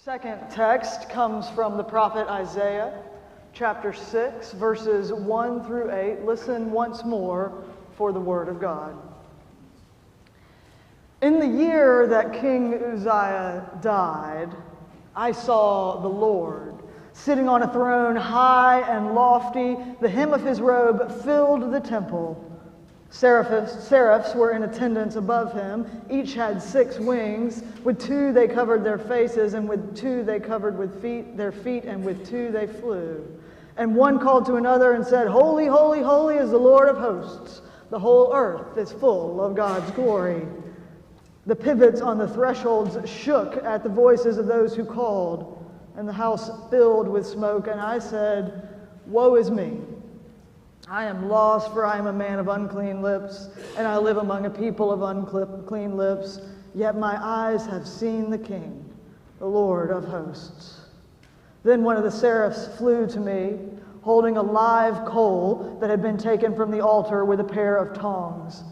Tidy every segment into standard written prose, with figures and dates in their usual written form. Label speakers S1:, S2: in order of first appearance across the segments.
S1: Second text comes from the prophet Isaiah, chapter 6, verses 1 through 8. Listen once more for the word of God. In the year that King Uzziah died, I saw the Lord sitting on a throne high and lofty. The hem of his robe filled the temple. Seraphs were in attendance above him. Each had 6 wings. With 2 they covered their faces, and with 2 they covered their feet, and with 2 they flew. And one called to another and said, "Holy, holy, holy is the Lord of hosts. The whole earth is full of God's glory." The pivots on the thresholds shook at the voices of those who called, and the house filled with smoke. And I said, "Woe is me! I am lost, for I am a man of unclean lips, and I live among a people of unclean lips. Yet my eyes have seen the King, the Lord of hosts." Then one of the seraphs flew to me, holding a live coal that had been taken from the altar with a pair of tongs.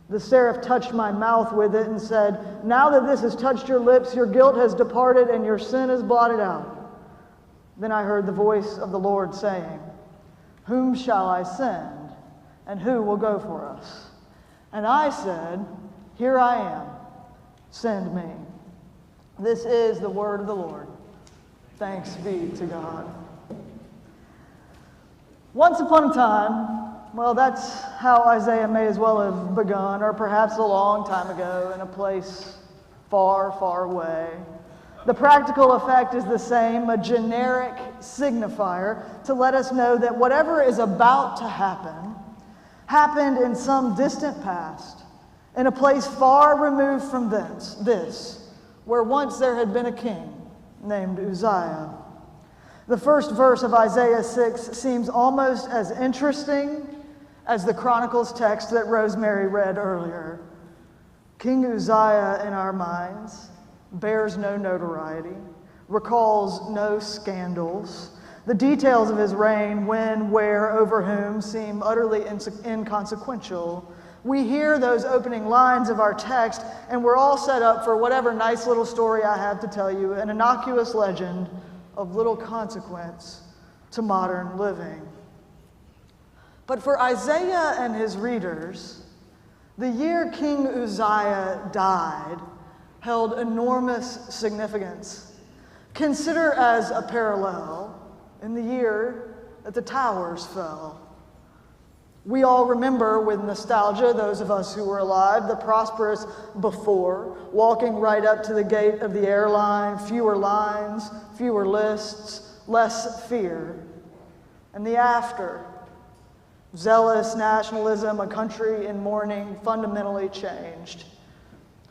S1: The seraph touched my mouth with it and said, "Now that this has touched your lips, your guilt has departed and your sin is blotted out." Then I heard the voice of the Lord saying, "Whom shall I send, and who will go for us?" And I said, "Here I am, send me." This is the word of the Lord. Thanks be to God. Once upon a time, well, that's how Isaiah may as well have begun, or perhaps a long time ago in a place far, far away. The practical effect is the same, a generic signifier to let us know that whatever is about to happen happened in some distant past, in a place far removed from this, where once there had been a king named Uzziah. The first verse of Isaiah 6 seems almost as interesting as the Chronicles text that Rosemary read earlier. King Uzziah, in our minds, bears no notoriety, recalls no scandals. The details of his reign, when, where, over whom, seem utterly inconsequential. We hear those opening lines of our text, and we're all set up for whatever nice little story I have to tell you, an innocuous legend of little consequence to modern living. But for Isaiah and his readers, the year King Uzziah died held enormous significance. Consider as a parallel in the year that the towers fell. We all remember with nostalgia, those of us who were alive, the prosperous before, walking right up to the gate of the airline, fewer lines, fewer lists, less fear. And the after, zealous nationalism, a country in mourning, fundamentally changed.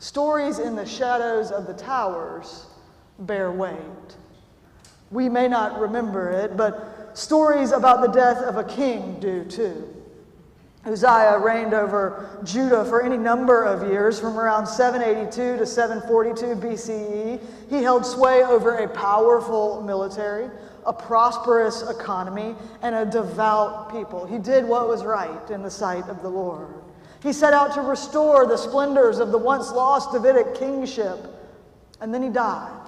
S1: Stories in the shadows of the towers bear weight. We may not remember it, but stories about the death of a king do too. Uzziah reigned over Judah for any number of years, from around 782 to 742 BCE. He held sway over a powerful military, a prosperous economy, and a devout people. He did what was right in the sight of the Lord. He set out to restore the splendors of the once lost Davidic kingship, and then he died,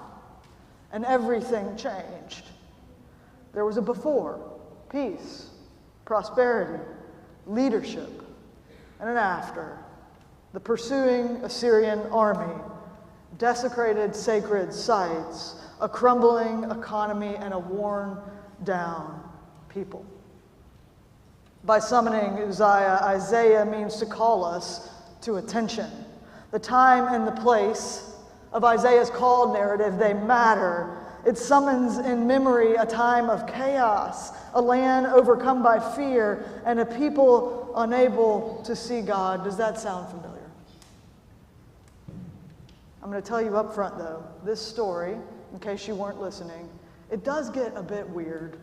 S1: and everything changed. There was a before, peace, prosperity, leadership, and an after, the pursuing Assyrian army, desecrated sacred sites, a crumbling economy, and a worn-down people. By summoning Uzziah, Isaiah means to call us to attention. The time and the place of Isaiah's call narrative, they matter. It summons in memory a time of chaos, a land overcome by fear, and a people unable to see God. Does that sound familiar? I'm going to tell you up front, though, this story, in case you weren't listening, it does get a bit weird.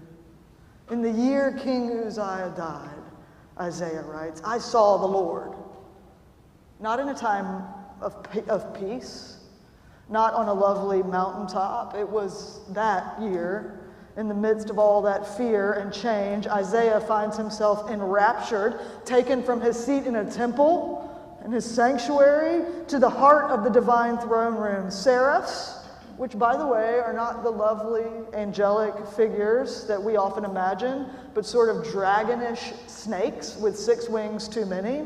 S1: In the year King Uzziah died, Isaiah writes, I saw the Lord. Not in a time of peace, not on a lovely mountaintop. It was that year, in the midst of all that fear and change, Isaiah finds himself enraptured, taken from his seat in a temple, in his sanctuary, to the heart of the divine throne room. Seraphs which, by the way, are not the lovely angelic figures that we often imagine, but sort of dragonish snakes with 6 wings too many.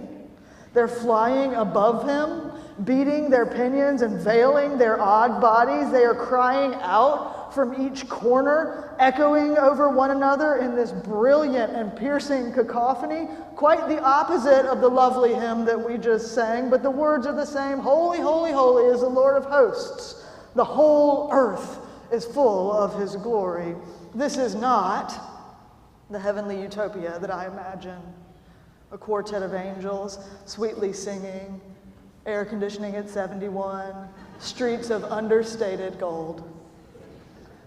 S1: They're flying above him, beating their pinions and veiling their odd bodies. They are crying out from each corner, echoing over one another in this brilliant and piercing cacophony, quite the opposite of the lovely hymn that we just sang, but the words are the same. Holy, holy, holy is the Lord of hosts. The whole earth is full of his glory. This is not the heavenly utopia that I imagine. A quartet of angels sweetly singing, air conditioning at 71, streets of understated gold.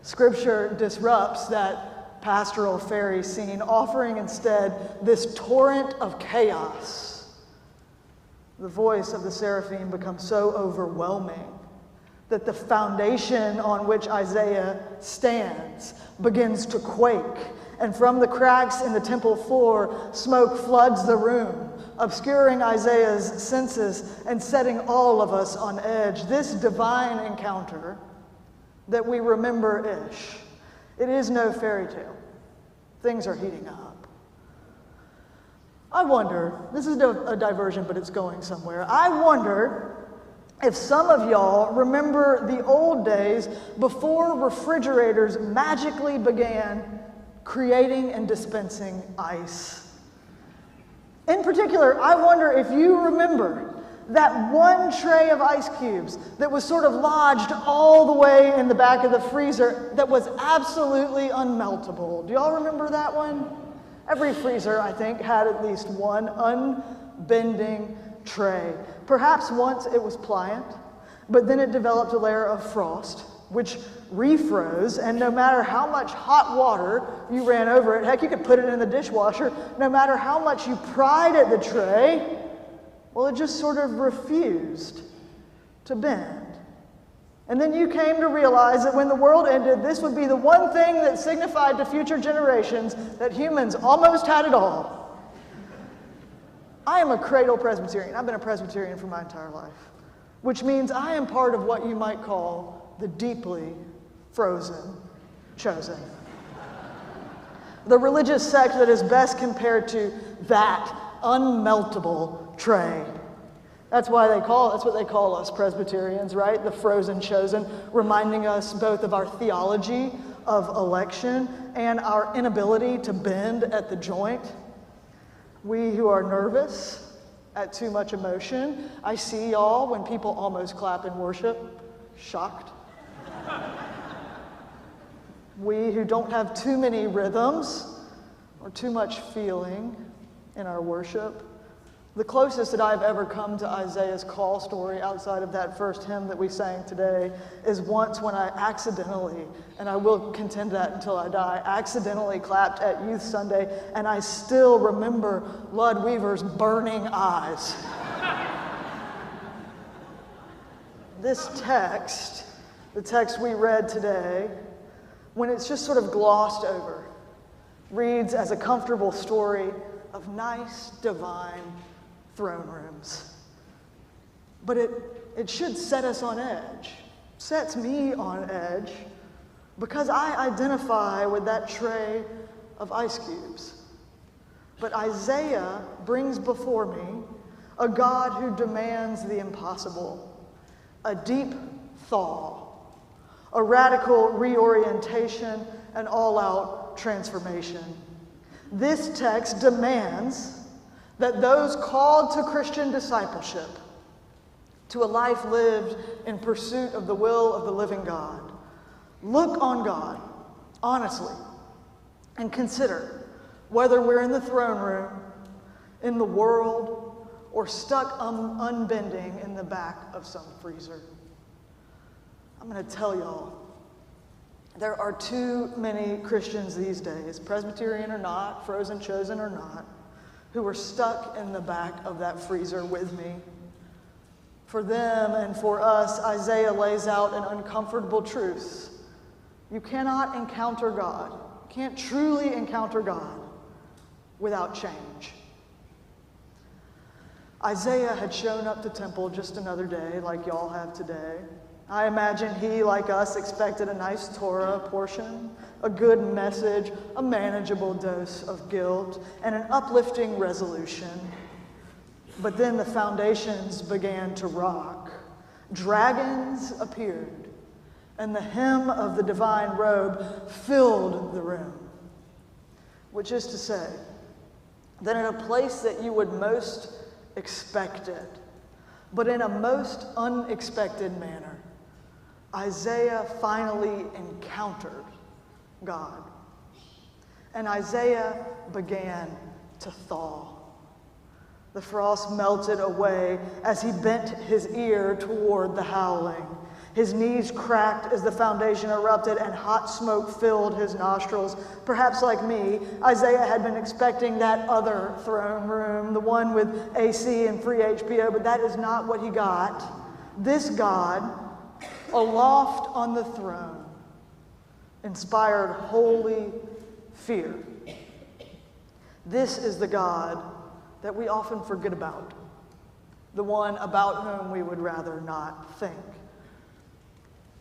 S1: Scripture disrupts that pastoral fairy scene, offering instead this torrent of chaos. The voice of the seraphim becomes so overwhelming that the foundation on which Isaiah stands begins to quake, and from the cracks in the temple floor, smoke floods the room, obscuring Isaiah's senses and setting all of us on edge. This divine encounter that we remember-ish, it is no fairy tale. Things are heating up. I wonder, this is a diversion, but it's going somewhere. I wonder if some of y'all remember the old days before refrigerators magically began creating and dispensing ice. In particular, I wonder if you remember that one tray of ice cubes that was sort of lodged all the way in the back of the freezer that was absolutely unmeltable. Do y'all remember that one? Every freezer, I think, had at least one unbending tray. Perhaps once it was pliant, but then it developed a layer of frost, which refroze, and no matter how much hot water you ran over it, heck, you could put it in the dishwasher, no matter how much you pried at the tray, well, it just sort of refused to bend. And then you came to realize that when the world ended, this would be the one thing that signified to future generations that humans almost had it all. I am a cradle Presbyterian. I've been a Presbyterian for my entire life, which means I am part of what you might call the deeply frozen chosen. The religious sect that is best compared to that unmeltable tray. That's what they call us Presbyterians, right? The frozen chosen, reminding us both of our theology of election and our inability to bend at the joint. We who are nervous at too much emotion. I see y'all when people almost clap in worship, shocked. We who don't have too many rhythms or too much feeling in our worship. The closest that I've ever come to Isaiah's call story outside of that first hymn that we sang today is once when I accidentally, and I will contend that until I die, accidentally clapped at Youth Sunday, and I still remember Lud Weaver's burning eyes. This text, the text we read today, when it's just sort of glossed over, reads as a comfortable story of nice, divine throne rooms. But it should set us on edge, sets me on edge, because I identify with that tray of ice cubes. But Isaiah brings before me a God who demands the impossible, a deep thaw, a radical reorientation, an all-out transformation. This text demands that those called to Christian discipleship, to a life lived in pursuit of the will of the living God, look on God honestly and consider whether we're in the throne room, in the world, or stuck unbending in the back of some freezer. I'm going to tell y'all, there are too many Christians these days, Presbyterian or not, frozen chosen or not, who are stuck in the back of that freezer with me. For them and for us, Isaiah lays out an uncomfortable truth. You cannot encounter God, can't truly encounter God without change. Isaiah had shown up to temple just another day, like y'all have today, I imagine he, like us, expected a nice Torah portion, a good message, a manageable dose of guilt, and an uplifting resolution. But then the foundations began to rock. Dragons appeared, and the hem of the divine robe filled the room. Which is to say, that in a place that you would most expect it, but in a most unexpected manner, Isaiah finally encountered God. And Isaiah began to thaw. The frost melted away as he bent his ear toward the howling. His knees cracked as the foundation erupted and hot smoke filled his nostrils. Perhaps like me, Isaiah had been expecting that other throne room, the one with AC and free HBO, but that is not what he got. This God, aloft on the throne, inspired holy fear. This is the God that we often forget about, the one about whom we would rather not think.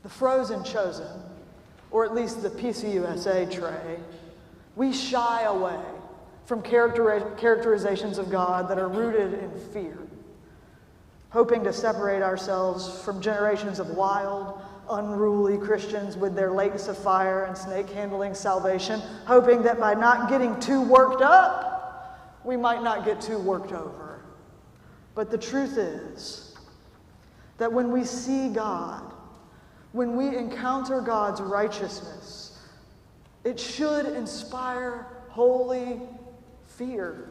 S1: The frozen chosen, or at least the PCUSA tray, we shy away from characterizations of God that are rooted in fear, hoping to separate ourselves from generations of wild, unruly Christians with their lakes of fire and snake-handling salvation, hoping that by not getting too worked up, we might not get too worked over. But the truth is that when we see God, when we encounter God's righteousness, it should inspire holy fear.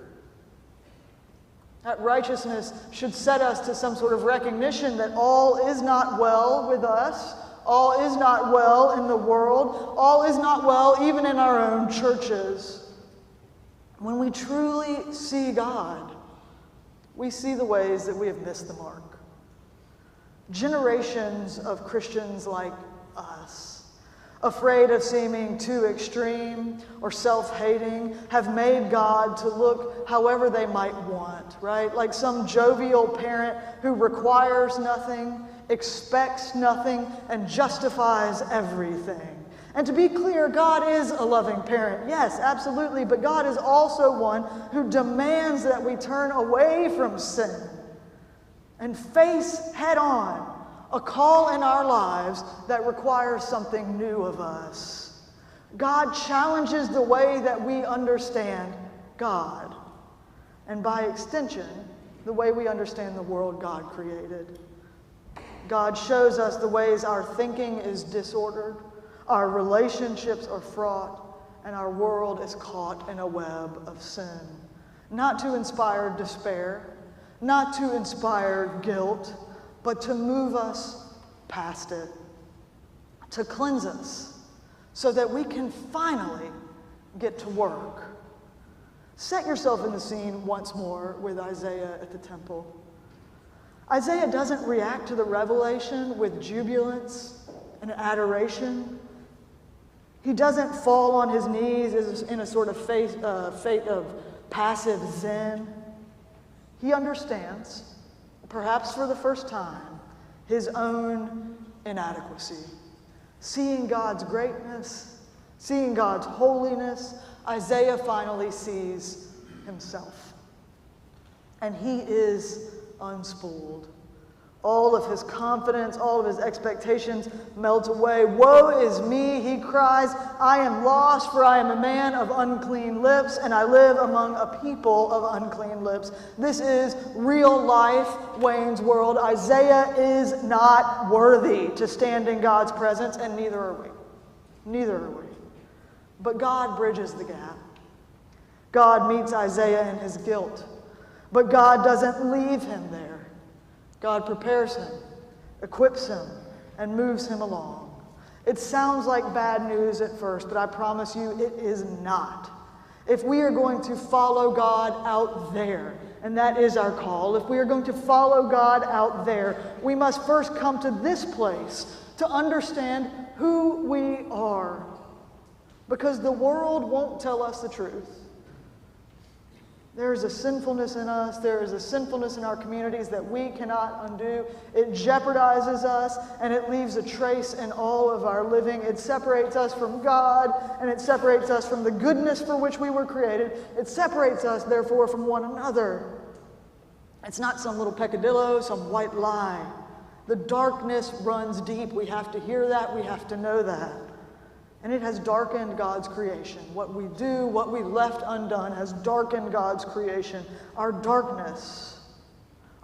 S1: That righteousness should set us to some sort of recognition that all is not well with us, all is not well in the world, all is not well even in our own churches. When we truly see God, we see the ways that we have missed the mark. Generations of Christians like us, afraid of seeming too extreme or self-hating, have made God to look however they might want, right? Like some jovial parent who requires nothing, expects nothing, and justifies everything. And to be clear, God is a loving parent, yes, absolutely, but God is also one who demands that we turn away from sin and face head-on a call in our lives that requires something new of us. God challenges the way that we understand God, and by extension, the way we understand the world God created. God shows us the ways our thinking is disordered, our relationships are fraught, and our world is caught in a web of sin. Not to inspire despair, not to inspire guilt, but to move us past it, to cleanse us so that we can finally get to work. Set yourself in the scene once more with Isaiah at the temple. Isaiah doesn't react to the revelation with jubilance and adoration. He doesn't fall on his knees in a sort of fate of passive zen. He understands, perhaps for the first time, his own inadequacy. Seeing God's greatness, seeing God's holiness, Isaiah finally sees himself. And he is unspooled. All of his confidence, all of his expectations melt away. Woe is me, he cries. I am lost, for I am a man of unclean lips, and I live among a people of unclean lips. This is real life, Wayne's World. Isaiah is not worthy to stand in God's presence, and neither are we. Neither are we. But God bridges the gap. God meets Isaiah in his guilt. But God doesn't leave him there. God prepares him, equips him, and moves him along. It sounds like bad news at first, but I promise you it is not. If we are going to follow God out there, and that is our call, if we are going to follow God out there, we must first come to this place to understand who we are. Because the world won't tell us the truth. There is a sinfulness in us, there is a sinfulness in our communities that we cannot undo. It jeopardizes us, and it leaves a trace in all of our living. It separates us from God, and it separates us from the goodness for which we were created. It separates us, therefore, from one another. It's not some little peccadillo, some white lie. The darkness runs deep. We have to hear that, we have to know that. And it has darkened God's creation. What we do, what we left undone has darkened God's creation. Our darkness,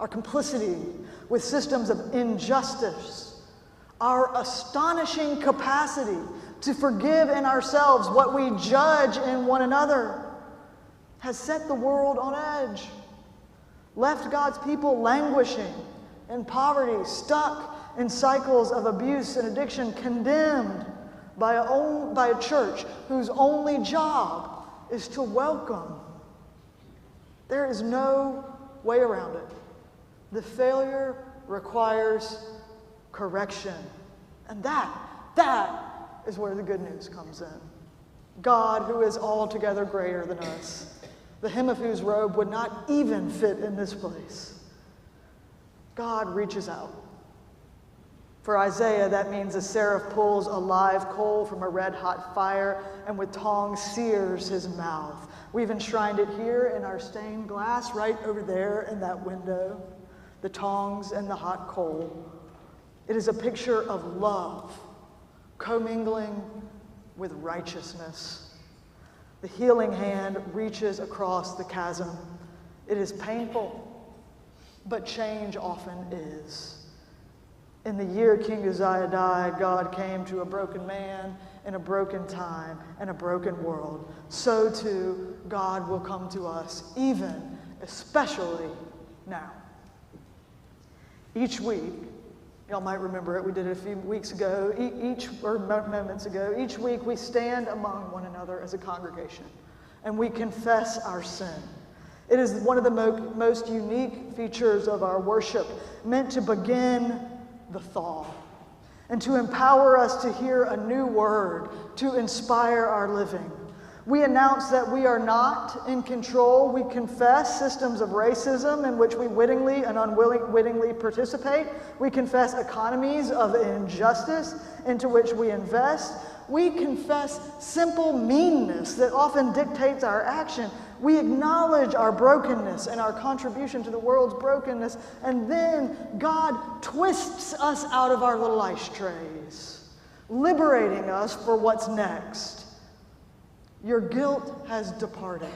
S1: our complicity with systems of injustice, our astonishing capacity to forgive in ourselves what we judge in one another has set the world on edge, left God's people languishing in poverty, stuck in cycles of abuse and addiction, condemned by a church whose only job is to welcome. There is no way around it. The failure requires correction. And that is where the good news comes in. God, who is altogether greater than us, the hem of whose robe would not even fit in this place. God reaches out. For Isaiah, that means a seraph pulls a live coal from a red-hot fire and with tongs sears his mouth. We've enshrined it here in our stained glass right over there in that window, the tongs and the hot coal. It is a picture of love commingling with righteousness. The healing hand reaches across the chasm. It is painful, but change often is. In the year King Uzziah died, God came to a broken man in a broken time and a broken world. So too, God will come to us, even, especially now. Each week, y'all might remember it, we did it a few weeks ago, moments ago, each week we stand among one another as a congregation and we confess our sin. It is one of the most unique features of our worship, meant to begin the thaw, and to empower us to hear a new word, to inspire our living. We announce that we are not in control. We confess systems of racism in which we wittingly and unwittingly participate. We confess economies of injustice into which we invest. We confess simple meanness that often dictates our action. We acknowledge our brokenness and our contribution to the world's brokenness, and then God twists us out of our little ice trays, liberating us for what's next. Your guilt has departed,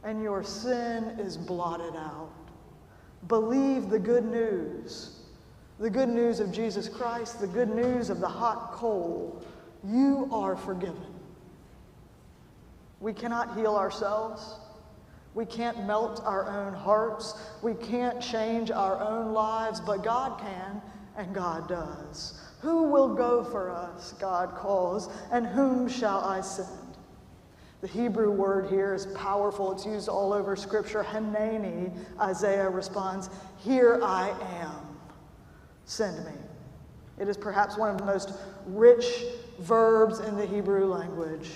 S1: and your sin is blotted out. Believe the good news of Jesus Christ, the good news of the hot coal. You are forgiven. We cannot heal ourselves. We can't melt our own hearts. We can't change our own lives, but God can, and God does. Who will go for us, God calls, and whom shall I send? The Hebrew word here is powerful. It's used all over Scripture. Hanani, Isaiah responds, "Here I am. Send me." It is perhaps one of the most rich verbs in the Hebrew language.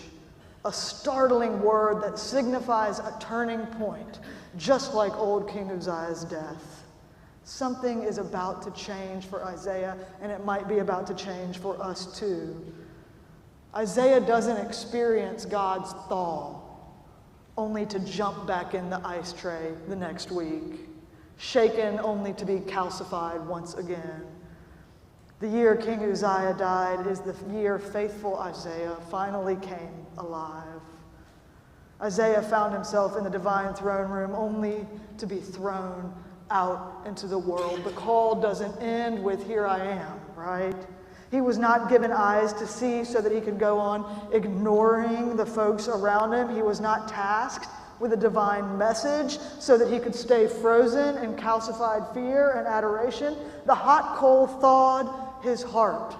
S1: A startling word that signifies a turning point, just like old King Uzziah's death. Something is about to change for Isaiah, and it might be about to change for us too. Isaiah doesn't experience God's thaw, only to jump back in the ice tray the next week, shaken only to be calcified once again. The year King Uzziah died is the year faithful Isaiah finally came alive. Isaiah found himself in the divine throne room only to be thrown out into the world. The call doesn't end with "here I am," right? He was not given eyes to see so that he could go on ignoring the folks around him. He was not tasked with a divine message so that he could stay frozen in calcified fear and adoration. The hot coal thawed his heart,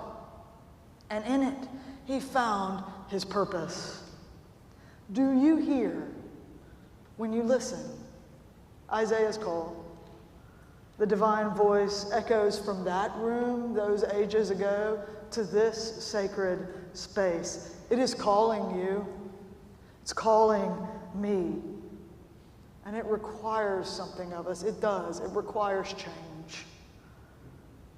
S1: and in it he found his purpose. Do you hear, when you listen, Isaiah's call? The divine voice echoes from that room those ages ago to this sacred space. It is calling you. It's calling me. And it requires something of us. It does. It requires change,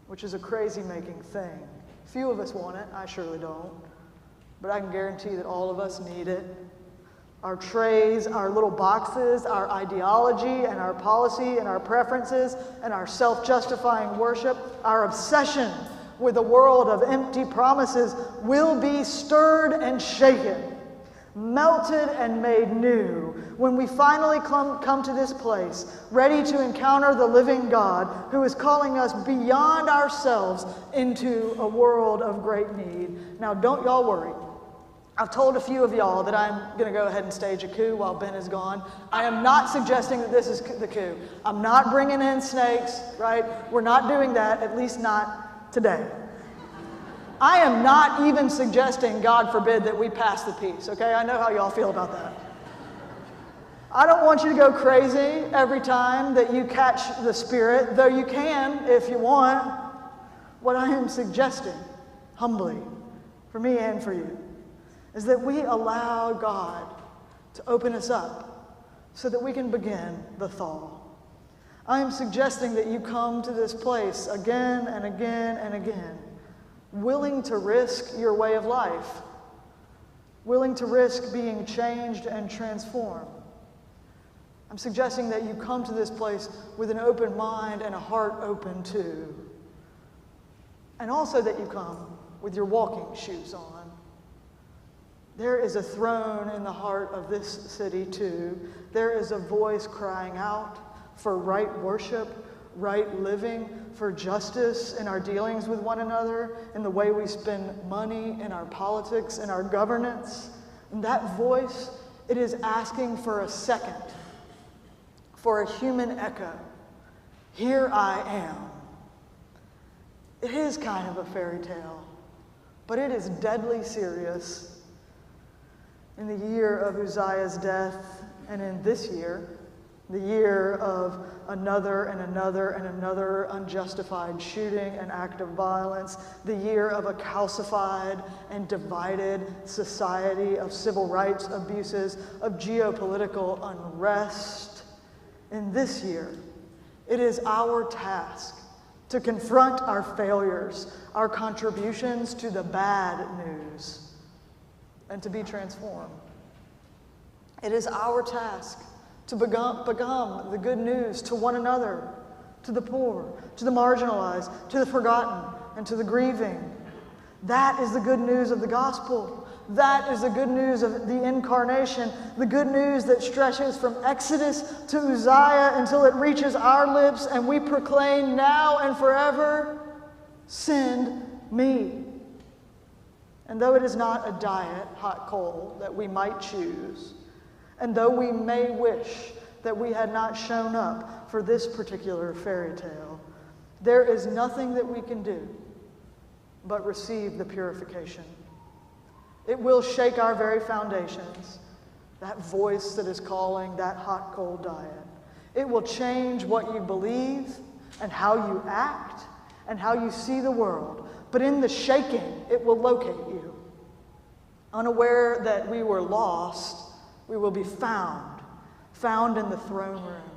S1: which is a crazy-making thing. Few of us want it. I surely don't. But I can guarantee that all of us need it. Our trays, our little boxes, our ideology and our policy and our preferences and our self-justifying worship, our obsession with a world of empty promises will be stirred and shaken, melted and made new when we finally come to this place, ready to encounter the living God who is calling us beyond ourselves into a world of great need. Now, don't y'all worry. I've told a few of y'all that I'm going to go ahead and stage a coup while Ben is gone. I am not suggesting that this is the coup. I'm not bringing in snakes, right? We're not doing that, at least not today. I am not even suggesting, God forbid, that we pass the peace, okay? I know how y'all feel about that. I don't want you to go crazy every time that you catch the Spirit, though you can if you want. What I am suggesting, humbly, for me and for you, is that we allow God to open us up so that we can begin the thaw. I am suggesting that you come to this place again and again and again, willing to risk your way of life, willing to risk being changed and transformed. I'm suggesting that you come to this place with an open mind and a heart open too. And also that you come with your walking shoes on. There is a throne in the heart of this city too. There is a voice crying out for right worship, right living, for justice in our dealings with one another, in the way we spend money, in our politics, in our governance. And that voice, it is asking for a second, for a human echo. Here I am. It is kind of a fairy tale, but it is deadly serious. In the year of Uzziah's death, and in this year, the year of another and another and another unjustified shooting and act of violence, the year of a calcified and divided society, of civil rights abuses, of geopolitical unrest, in this year, it is our task to confront our failures, our contributions to the bad news, and to be transformed. It is our task to become the good news to one another, to the poor, to the marginalized, to the forgotten, and to the grieving. That is the good news of the gospel. That is the good news of the incarnation, the good news that stretches from Exodus to Uzziah until it reaches our lips and we proclaim now and forever, send me. And though it is not a diet, hot coal, that we might choose, and though we may wish that we had not shown up for this particular fairy tale, there is nothing that we can do but receive the purification. It will shake our very foundations, that voice that is calling that hot coal diet. It will change what you believe and how you act and how you see the world. But in the shaking, it will locate you. Unaware that we were lost, we will be found in the throne room,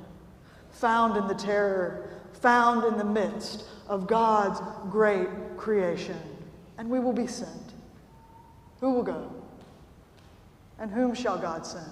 S1: found in the terror, found in the midst of God's great creation. And we will be sent. Who will go? And whom shall God send?